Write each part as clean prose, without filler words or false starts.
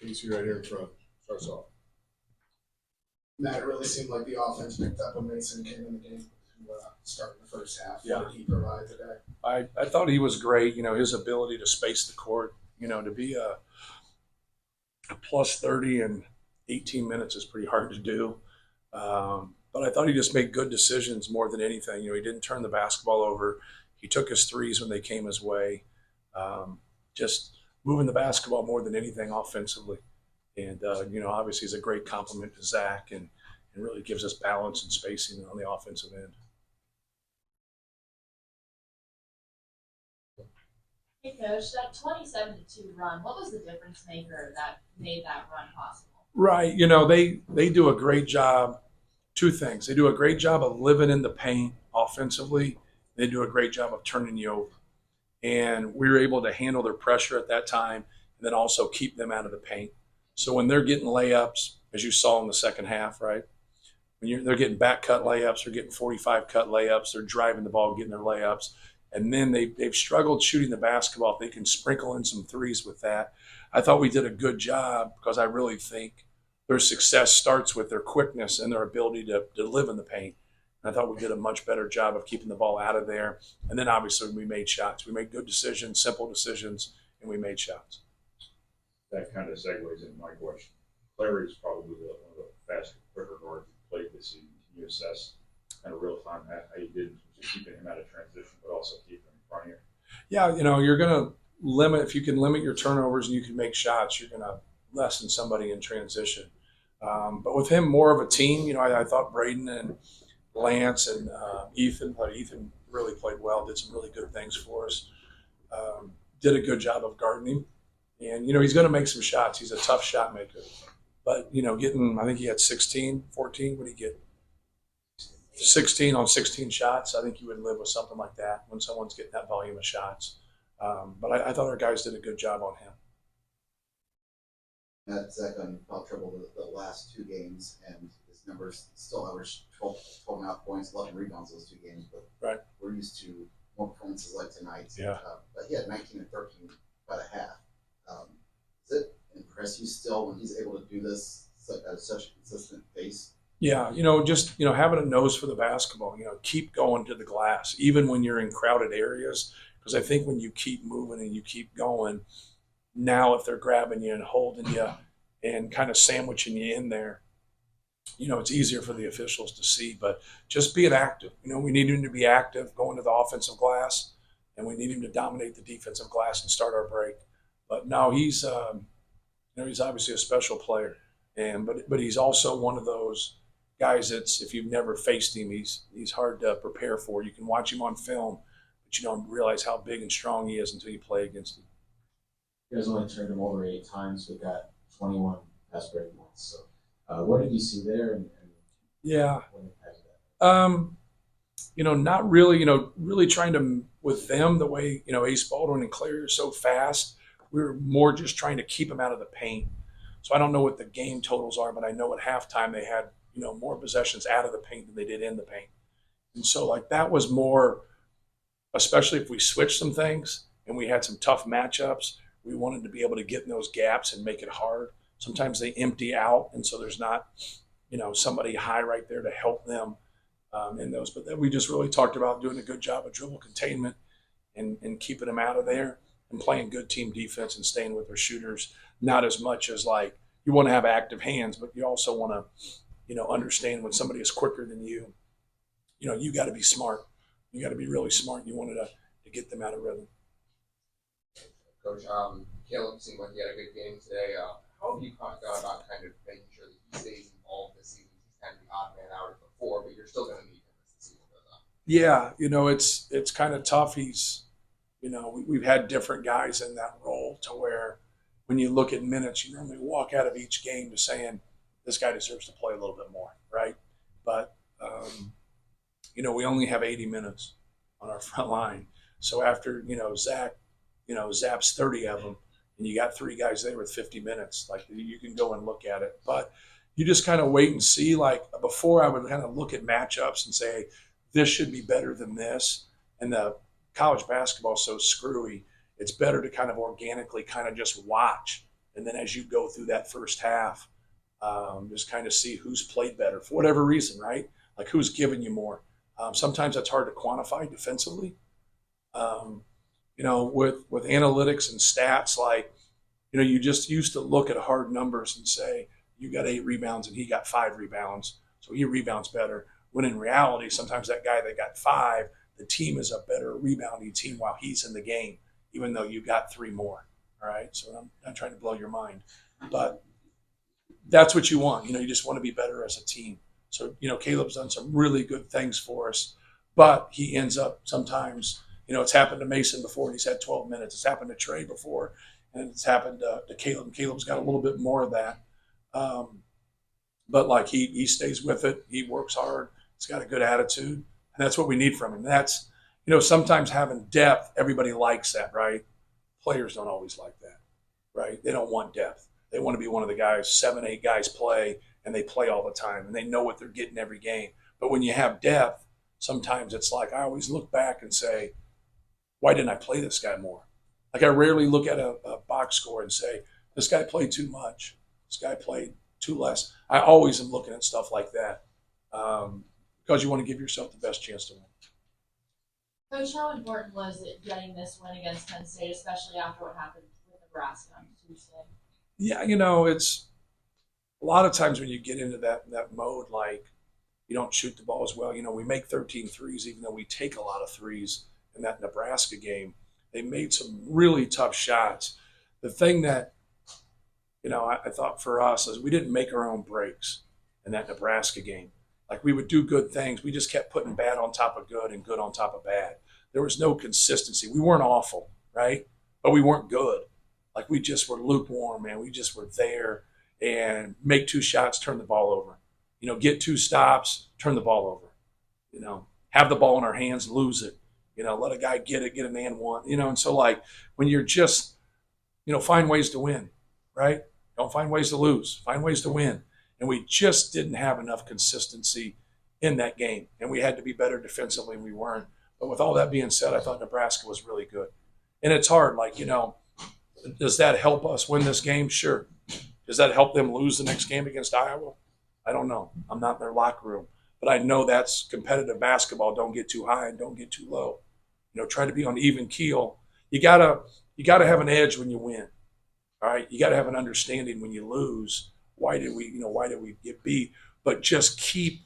Casey right here in front starts off. Matt, it really seemed like the offense picked up when Mason came in the game to start the first half. Yeah. What did he provide today? I thought he was great. His ability to space the court, to be a plus 30 in 18 minutes is pretty hard to do. But I thought he just made good decisions more than anything. He didn't turn the basketball over. He took his threes when they came his way. Just moving the basketball more than anything offensively. And, obviously he's a great compliment to Zach and really gives us balance and spacing on the offensive end. Hey Coach, that 27-2 run, what was the difference maker that made that run possible? Right. They do a great job. Two things. They do a great job of living in the paint offensively. They do a great job of turning you over. And we were able to handle their pressure at that time and then also keep them out of the paint. So when they're getting layups, as you saw in the second half, right? They're getting back cut layups, they're getting 45 cut layups, they're driving the ball, getting their layups. And then they've struggled shooting the basketball. If they can sprinkle in some threes with that, I thought we did a good job because I really think their success starts with their quickness and their ability to live in the paint. And I thought we did a much better job of keeping the ball out of there. And then obviously we made shots. We made good decisions, simple decisions, and we made shots. That kind of segues into my question. Clary is probably one of the fastest, quicker guards you played this season. Can you assess kind of real time how you did keeping him out of transition, but also keeping him in front of you? Yeah, you're going to limit, if you can limit your turnovers and you can make shots, you're going to lessen somebody in transition. But with him, more of a team, I thought Braden and Lance and Ethan really played well, did some really good things for us. Did a good job of guarding him. And, he's going to make some shots. He's a tough shot maker. But, I think he had 14, what did he get? 16 on 16 shots. I think you would live with something like that when someone's getting that volume of shots. But I thought our guys did a good job on him. Matt Zach on foul trouble the last two games, and his numbers still average 12.5 points, 11 rebounds those two games. But right. We're used to more performances like tonight. Yeah. But he had 19 and 13 by the half. Does it impress you still when he's able to do this at such a consistent pace? Yeah, just having a nose for the basketball. Keep going to the glass, even when you're in crowded areas. Because I think when you keep moving and you keep going, now if they're grabbing you and holding you and kind of sandwiching you in there, it's easier for the officials to see. But just being active. We need him to be active, going to the offensive glass, and we need him to dominate the defensive glass and start our break. But no, he's he's obviously a special player, but he's also one of those guys that's, if you've never faced him, he's hard to prepare for. You can watch him on film, but you don't realize how big and strong he is until you play against him. You guys only turned him over 8 times, but got 21 pass break points. So, what did you see there? And yeah, what impacted that? Not really. Really trying to with them the way Ace Baldwin and Clary are so fast. We were more just trying to keep them out of the paint. So I don't know what the game totals are, but I know at halftime they had more possessions out of the paint than they did in the paint. And so that was more, especially if we switched some things and we had some tough matchups, we wanted to be able to get in those gaps and make it hard. Sometimes they empty out, and so there's not, somebody high right there to help them in those. But then we just really talked about doing a good job of dribble containment and keeping them out of there and playing good team defense and staying with their shooters. Not as much as you want to have active hands, but you also want to, understand when somebody is quicker than you, you got to be smart. You got to be really smart. You wanted to get them out of rhythm. Coach, Caleb seemed like he had a good game today. How have you gone about kind of making sure that he stays involved this season? He's kind of the odd man out before, but you're still going to need him as the season goes on. Yeah, it's kind of tough. He's, we've had different guys in that role to where when you look at minutes, you normally walk out of each game to saying this guy deserves to play a little bit more, right? But, we only have 80 minutes on our front line. So after, Zach, zaps 30 of them, and you got 3 guys there with 50 minutes, you can go and look at it. But you just kind of wait and see. Before I would kind of look at matchups and say, this should be better than this. And the college basketball is so screwy, it's better to kind of organically kind of just watch And then as you go through that first half, just kind of see who's played better for whatever reason, right? Like who's giving you more. Sometimes that's hard to quantify defensively. With analytics and stats, like, you just used to look at hard numbers and say, you got 8 rebounds and he got 5 rebounds, so he rebounds better. When in reality, sometimes that guy that got 5, the team is a better rebounding team while he's in the game, even though you got 3 more. All right, so I'm not trying to blow your mind, but that's what you want. You just want to be better as a team. So, Caleb's done some really good things for us, but he ends up sometimes, it's happened to Mason before, and he's had 12 minutes. It's happened to Trey before, and it's happened to Caleb. Caleb's got a little bit more of that. But like he stays with it. He works hard. He's got a good attitude, and that's what we need from him. That's, sometimes having depth, everybody likes that, right? Players don't always like that, right? They don't want depth. They want to be one of the guys, 7, 8 guys play, and they play all the time, and they know what they're getting every game. But when you have depth, sometimes it's like I always look back and say, why didn't I play this guy more? Like I rarely look at a box score and say, this guy played too much. This guy played too less. I always am looking at stuff like that because you want to give yourself the best chance to win. Coach, how important was it getting this win against Penn State, especially after what happened with Nebraska on Tuesday? Yeah, it's a lot of times when you get into that mode, like you don't shoot the ball as well. We make 13 threes, even though we take a lot of threes in that Nebraska game. They made some really tough shots. The thing that, I thought for us is we didn't make our own breaks in that Nebraska game. Like we would do good things. We just kept putting bad on top of good and good on top of bad. There was no consistency. We weren't awful, right? But we weren't good. Like we just were lukewarm, man. We just were there and make 2 shots, turn the ball over. Get 2 stops, turn the ball over. Have the ball in our hands, lose it. Let a guy get it, get an and one. And so like when you're just, find ways to win, right? Don't find ways to lose. Find ways to win. And we just didn't have enough consistency in that game. And we had to be better defensively, and we weren't. But with all that being said, I thought Nebraska was really good. And it's hard, like, does that help us win this game? Sure. Does that help them lose the next game against Iowa? I don't know. I'm not in their locker room. But I know that's competitive basketball. Don't get too high and don't get too low. Try to be on even keel. You gotta have an edge when you win. All right. You gotta have an understanding when you lose. Why did we get beat? But just keep,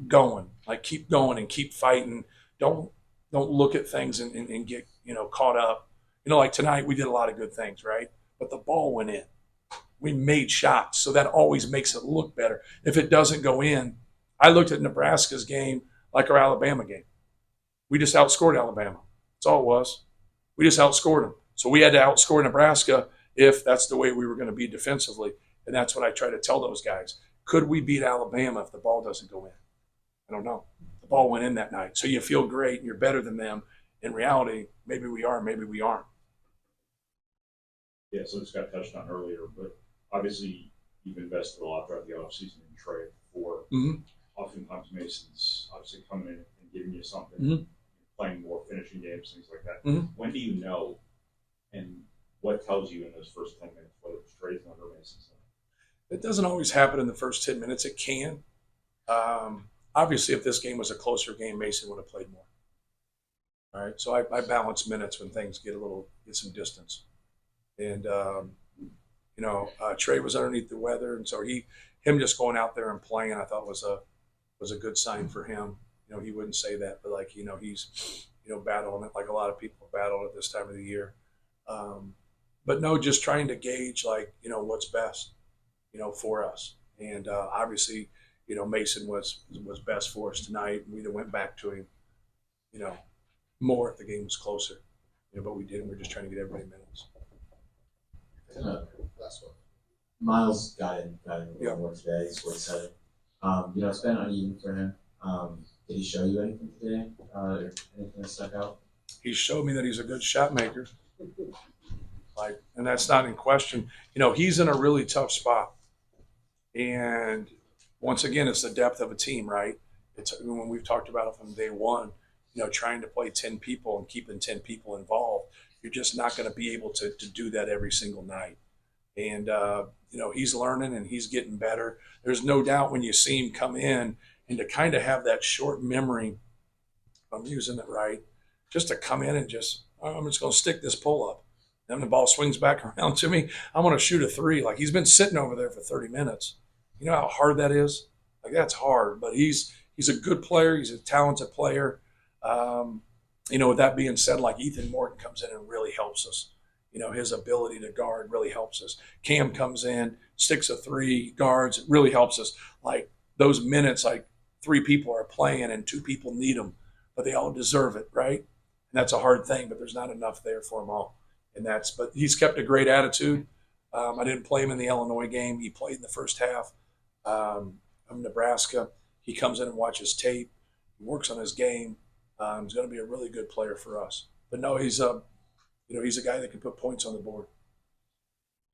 going. Like keep going and keep fighting. Don't look at things and get, caught up. Like tonight we did a lot of good things, right? But the ball went in. We made shots, so that always makes it look better. If it doesn't go in, I looked at Nebraska's game like our Alabama game. We just outscored Alabama. That's all it was. We just outscored them. So we had to outscore Nebraska if that's the way we were going to be defensively. And that's what I try to tell those guys. Could we beat Alabama if the ball doesn't go in? I don't know. The ball went in that night. So you feel great and you're better than them. In reality, maybe we are, maybe we aren't. Yeah, so this got touched on earlier, but obviously you've invested a lot throughout the offseason in Trey for oftentimes Mason's obviously coming in and giving you something, playing more finishing games, things like that. When do you know and what tells you in those first 10 minutes whether it's Trey's number or Mason's number? It doesn't always happen in the first 10 minutes. It can. Obviously, if this game was a closer game, Mason would have played more. All right, so I balance minutes when things get some distance. And, Trey was underneath the weather, and so him just going out there and playing, I thought was a good sign for him. He wouldn't say that, but like, he's, battling it like a lot of people battle at this time of the year. But no, just trying to gauge like, what's best, for us. And obviously, Mason was best for us tonight. We went back to him, more if the game was closer. But we didn't. We're just trying to get everybody minutes. Last one. Miles got in a little more today. He scored 7. It's been uneven for him. Did he show you anything today? Or anything that stuck out? He showed me that he's a good shot maker. And that's not in question. He's in a really tough spot. And once again, it's the depth of a team, right? It's when we've talked about it from day one, trying to play 10 people and keeping 10 people involved. You're just not going to be able to do that every single night. And, he's learning and he's getting better. There's no doubt when you see him come in and to kind of have that short memory, if I'm using it right, just to come in and I'm just going to stick this pull up. Then the ball swings back around to me. I'm going to shoot a three. Like he's been sitting over there for 30 minutes. You know how hard that is? Like that's hard, but he's a good player. He's a talented player. With that being said, like Ethan Morton comes in and really helps us. His ability to guard really helps us. Cam comes in, sticks a three, guards, it really helps us. Like those minutes, like 3 people are playing and 2 people need them, but they all deserve it, right? And that's a hard thing, but there's not enough there for them all. But he's kept a great attitude. I didn't play him in the Illinois game. He played in the first half of Nebraska. He comes in and watches tape. He works on his game. He's going to be a really good player for us. But no, he's a guy that can put points on the board.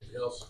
Anything else?